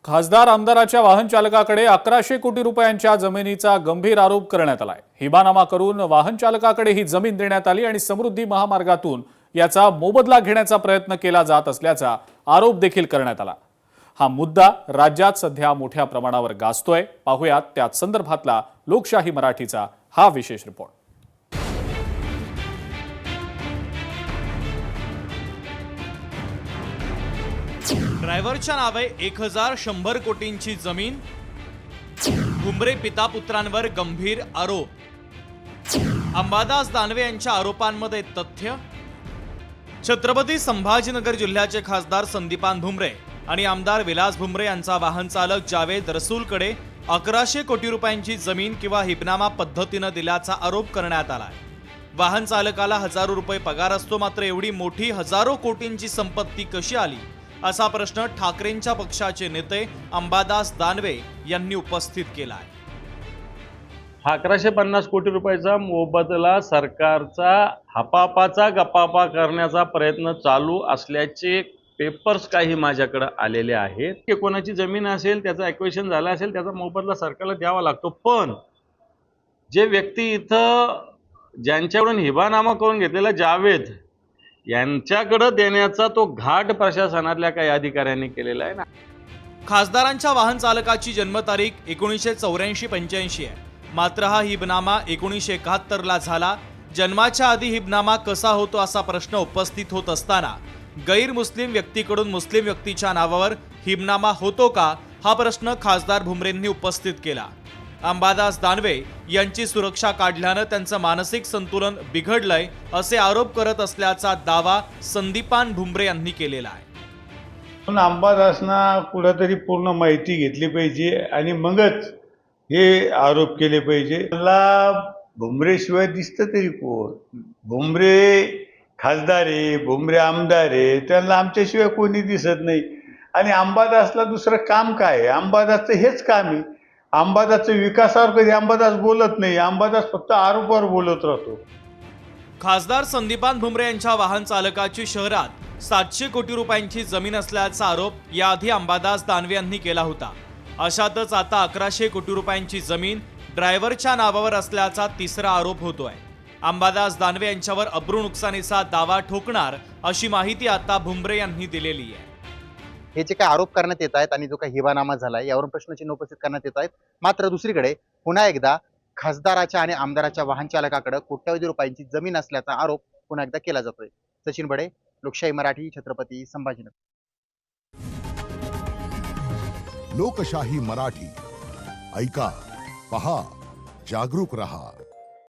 खासदार आमदाराच्या वाहन चालकाकडे 1100 कोटी रुपयांच्या जमिनीचा गंभीर आरोप करण्यात आलाय। हिबानामा करून वाहन चालकाकडे ही जमीन देण्यात आली आणि समृद्धी महामार्गातून याचा मोबदला घेण्याचा प्रयत्न केला जात असल्याचा आरोप देखील करण्यात आला। हा मुद्दा राज्यात सध्या मोठ्या प्रमाणावर गाजतोय। पाहूयात त्यात संदर्भातला लोकशाही मराठीचा हा विशेष रिपोर्ट। ड्रायव्हरच्या नावे 1100 कोटींची जमीन, भुमरे पिता पुत्रांवर गंभीर आरोप। अंबादास दानवे यांच्या आरोपांमध्ये तथ्य। छत्रपती संभाजीनगर जिल्ह्याचे खासदार संदीपान भुमरे आणि आमदार विलास भुमरे यांचा वाहन चालक जावेद रसूलकडे 1100 कोटी रुपयांची जमीन किंवा हिबनामा पद्धतीने दिल्याचा आरोप करण्यात आलाय। वाहन चालकाला हजारो रुपये पगार असतो, मात्र एवढी मोठी हजारो कोटींची संपत्ती कशी आली असा प्रश्न ठाकरेंच्या पक्षाचे नेते अंबादास दानवे यांनी उपस्थित केलाय। 1150 कोटी रुपयाचा मोबदला सरकारचा हापापाचा गपापा करण्याचा प्रयत्न चालू असल्याचे पेपर्स काही माझ्याकडे आलेले आहेत की कोणाची जमीन असेल, त्याचं ॲक्विजिशन झालं असेल, त्याचा मोबदला सरकारला द्यावा लागतो। पण जे व्यक्ती इथं ज्यांच्याकडून हिबानामा करून घेतलेला जावेद यांच्याकडे देण्याचा तो घाट प्रशासनातल्या काही अधिकाऱ्यांनी केलेला आहे ना। खासदारांच्या वाहन चालकाची जन्मतारीख 1984-85 आहे, मात्र हा हिबनामा 1971 ला झाला। जन्माच्या आधी हिबनामा कसा होतो असा प्रश्न उपस्थित होत असताना गैर मुस्लिम व्यक्तीकडून मुस्लिम व्यक्तीच्या नावावर हिबनामा होतो का हा प्रश्न खासदार भुमरेंनी उपस्थित केला। अंबादास दानवे यांची सुरक्षा काढल्यानं त्यांचं मानसिक संतुलन बिघडलंय असे आरोप करत असल्याचा दावा संदीपान भुमरे यांनी केलेला आहे। पण अंबादासना कुठेतरी पूर्ण माहिती घेतली पाहिजे आणि मगच हे आरोप केले पाहिजे। मला भुमरेशिवाय दिसतं तरी कोण? भुमरे खासदार आहे, भुमरे आमदार आहे, त्यांना आमच्याशिवाय कोणी दिसत नाही। आणि अंबादासला दुसरं काम काय आहे? अंबादासचं हेच काम आहे। अंबादासच्या विकासावर कधी अंबादास बोलत नाही, अंबादास फक्त आरोपावर बोलत राहतो। खासदार संदीपान भुमरे यांच्या वाहन चालकाची शहरात 700 कोटी रुपयांची जमीन असल्याचा आरोप याआधी अंबादास दानवे यांनी केला होता। अशातच आता 1100 कोटी रुपयांची जमीन ड्रायव्हरच्या नावावर असल्याचा तिसरा आरोप होतोय। अंबादास दानवे यांच्यावर अब्रू नुकसानीचा दावा ठोकणार अशी माहिती आता भुमरे यांनी दिलेली आहे। हे जे काही आरोप करण्यात येत आहेत आणि जो काही हिबानामा झालाय यावरून प्रश्नचिन्ह उपस्थित करण्यात येत आहेत। मात्र दुसरीकडे पुन्हा एकदा खासदाराच्या आणि आमदाराच्या वाहन चालकाकडे कोट्यवधी रुपयांची जमीन असल्याचा आरोप पुन्हा एकदा केला जातोय। सचिन बडे, लोकशाही मराठी, छत्रपती संभाजीनगर। लोकशाही मराठी ऐका, पहा, जागरूक रहा।